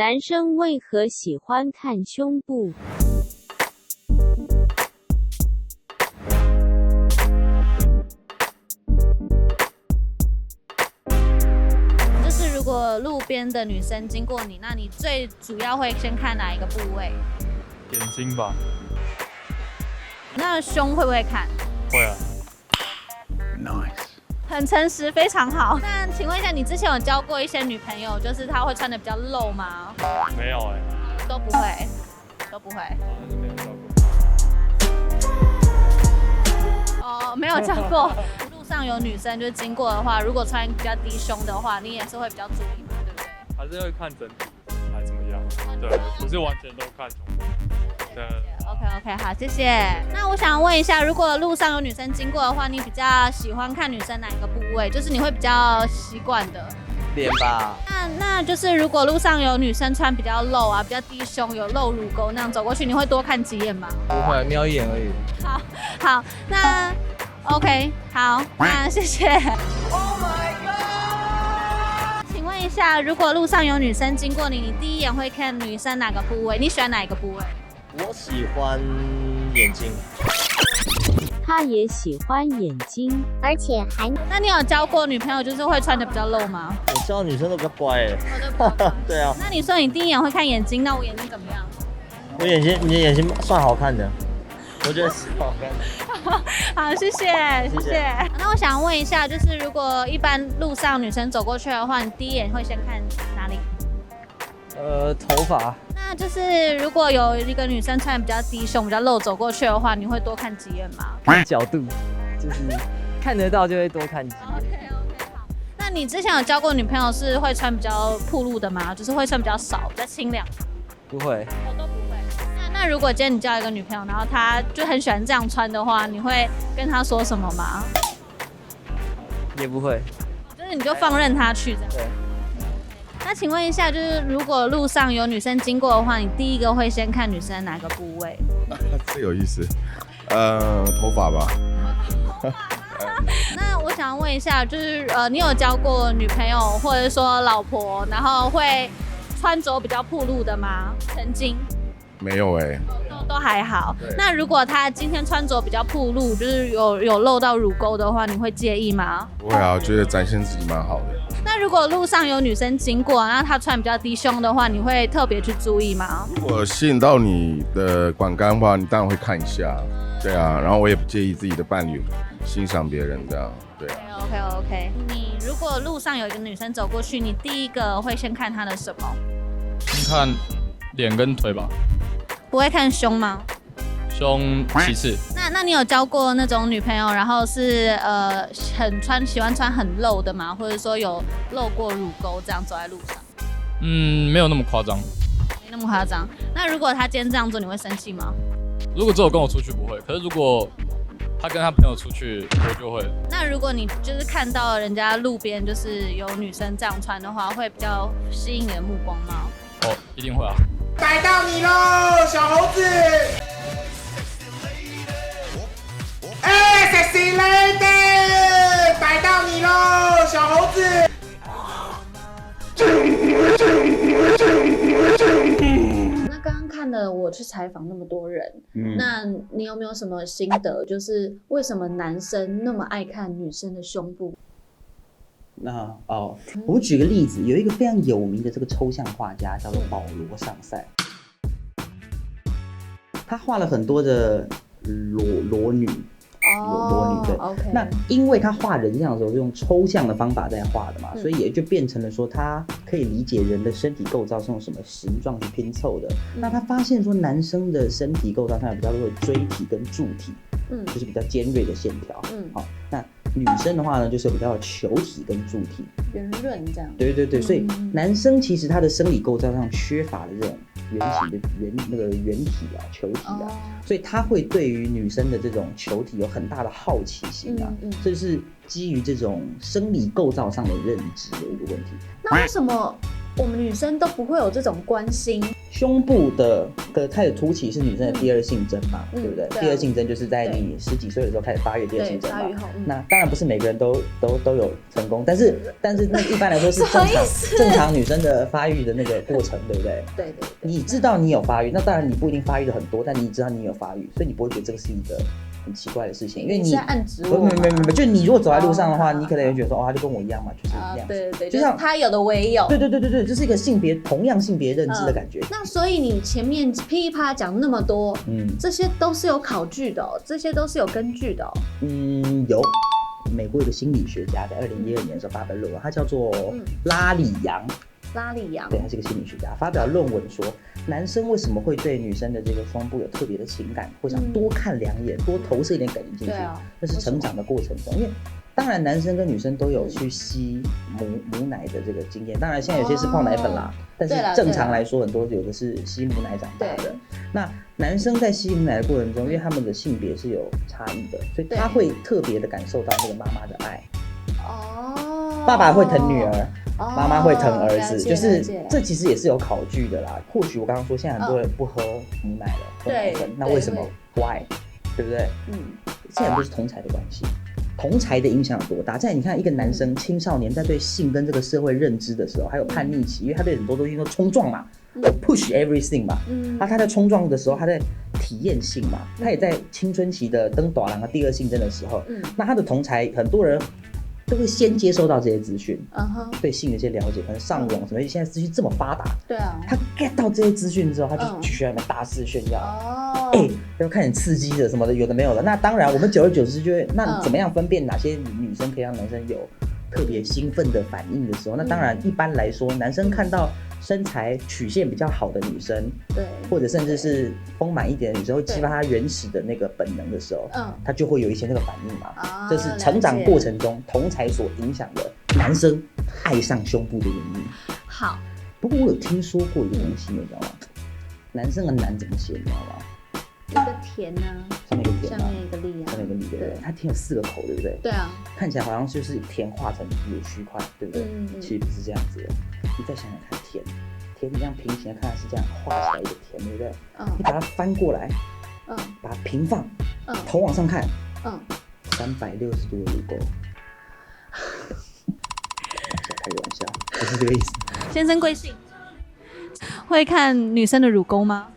男生为何喜欢看胸部？就是如果路边的女生经过你，那你最主要会先看哪一个部位？眼睛吧。那胸会不会看？会啊。Nice。很诚实，非常好。那请问一下，你之前有交过一些女朋友，就是她会穿的比较露吗？没有哎、都不会，都不会。好像是没有交过。哦，没有交过。路上有女生就是经过的话，如果穿比较低胸的话，你也是会比较注意嘛，对不对？还是会看整体还怎么样？对，不是完全都看胸部。对。OK， 好，谢谢。那我想问一下，如果路上有女生经过的话，你比较喜欢看女生哪一个部位？就是你会比较习惯的。脸吧。那就是如果路上有女生穿比较露啊，比较低胸，有露乳沟那样走过去，你会多看几眼吗？不会，瞄一眼而已。好，那 OK， 好，那谢谢。Oh my god！ 请问一下，如果路上有女生经过你，你第一眼会看女生哪个部位？你喜欢哪一个部位？我喜欢眼睛。他也喜欢眼睛，而且还……那你有交过女朋友，就是会穿的比较露吗？我知道女生都比较乖哎。对啊。那你说你第一眼会看眼睛，那我眼睛怎么样？我眼睛，你的眼睛算好看的，我觉得是好看的。好，谢谢。那我想问一下，就是如果一般路上女生走过去的话，你第一眼会先看哪里？头发。那就是如果有一个女生穿比较低胸、比较露走过去的话，你会多看几眼吗？看角度，就是看得到就会多看几眼。OK， 好。那你之前有交过女朋友是会穿比较暴露的吗？就是会穿比较少、比较清凉？不会。我都不会。那如果今天你交一个女朋友，然后她就很喜欢这样穿的话，你会跟她说什么吗？也不会。就是你就放任她去这样。对。那请问一下，就是如果路上有女生经过的话，你第一个会先看女生哪个部位？这有意思，头发吧。那我想问一下，就是你有交过女朋友或者说老婆，然后会穿着比较暴露的吗？曾经？没有哎、都还好。那如果她今天穿着比较暴露，就是有露到乳沟的话，你会介意吗？不会啊，我觉得展现自己蛮好的。那如果路上有女生经过，然后她穿比较低胸的话，你会特别去注意吗？如果吸引到你的观感的话，你当然会看一下，对啊。然后我也不介意自己的伴侣欣赏别人这样，对啊。OK。你如果路上有一个女生走过去，你第一个会先看她的什么？先看脸跟腿吧。不会看胸吗？胸其次。那你有交过那种女朋友，然后是喜欢穿很露的吗？或者说有露过乳沟这样走在路上？没有那么夸张。没那么夸张。那如果她今天这样做，你会生气吗？如果只有跟我出去不会，可是如果他跟他朋友出去，我就会。那如果你就是看到人家路边就是有女生这样穿的话，会比较吸引你的目光吗？哦，一定会啊。逮到你喽，小猴子！哎 ，sexy lady， 逮到你喽，小猴子！那刚刚看了我去采访那么多人，那你有没有什么心得？就是为什么男生那么爱看女生的胸部？我举个例子，有一个非常有名的这个抽象画家叫做保罗上塞，他画了很多的裸女。对。Okay. 那因为他画人像的时候是用抽象的方法在画的嘛，所以也就变成了说他可以理解人的身体构造是用什么形状去拼凑的。那他发现说男生的身体构造上有比较多的椎体跟柱体，就是比较尖锐的线条。好，那女生的话呢，就是比较球体跟柱体，圆润这样。对，所以男生其实他的生理构造上缺乏了这种圆体的圆体啊、球体啊，所以他会对于女生的这种球体有很大的好奇心啊，这是基于这种生理构造上的认知的一个问题。那为什么我们女生都不会有这种关心？胸部的开始凸起是女生的第二性征嘛，对不对？对啊第二性征就是在你10几岁的时候开始发育第二性征嘛发育后。那当然不是每个人都有成功，但是那一般来说是正常女生的发育的那个过程，对不对？对。你知道你有发育，那当然你不一定发育的很多，但你知道你有发育，所以你不会觉得这个是一个很奇怪的事情，因为你是在暗指我吗？没，就你如果走在路上的话，你可能也觉得说，哦，他就跟我一样嘛，就是这样子。对，就像他有的我也有。对，这是一个同样性别认知的感觉。那所以你前面噼里啪啦讲那么多，这些都是有考据的哦，这些都是有根据的哦。有。美国有个心理学家在2012年的时候发表论文，他叫做拉里扬。对，他是个心理学家，发表论文说，男生为什么会对女生的这个胸部有特别的情感，会想多看2眼，多投射一点感情进去？那是成长的过程中，因为当然男生跟女生都有去吸母奶的这个经验，当然现在有些是泡奶粉啦，但是正常来说，很多有的是吸母奶长大的。那男生在吸母奶的过程中，因为他们的性别是有差异的，所以他会特别的感受到那个妈妈的爱。爸爸会疼女儿。妈妈会疼儿子，就是这其实也是有考据的啦。或许我刚刚说现在很多人不喝母奶了，喝奶粉，那为什么 ？Why？ 对不对？现在都是同侪的关系，同侪的影响有多大？在你看一个男生青少年在对性跟这个社会认知的时候，还有叛逆期，因为他对很多东西都冲撞嘛，push everything 嘛，他在冲撞的时候，他在体验性嘛，他也在青春期的登短廊的第二性征的时候，那他的同侪很多人。都会先接收到这些资讯，对性的一些了解，可能上网什么，现在资讯这么发达，对啊，他 get 到这些资讯之后，他就去学校里面大肆炫耀，要看点刺激的什么的，有的没有的。那当然，我们久而久之就会，那怎么样分辨哪些女生可以让男生有特别兴奋的反应的时候，那当然一般来说，男生看到身材曲线比较好的女生，对，或者甚至是丰满一点的女生，会激发她原始的那个本能的时候，她就会有一些那个反应嘛。这是成长过程中同侪所影响的男生爱上胸部的原因。好，不过我有听说过一个东西，你知道吗？男生的男怎么写，你知道吗？一个田呢，上面一个田，下面一个力啊，上面一个力，对不对？它田有4个口，对不对？对啊，看起来好像就是田画成有区块，对不对？其实不是这样子的。你再想想看，田你这样平行的看是这样画起来一个田，对不对？你把它翻过来，把它平放，头往上看，360度的乳沟。开个玩笑，不是这个意思。先生贵姓？会看女生的乳沟吗？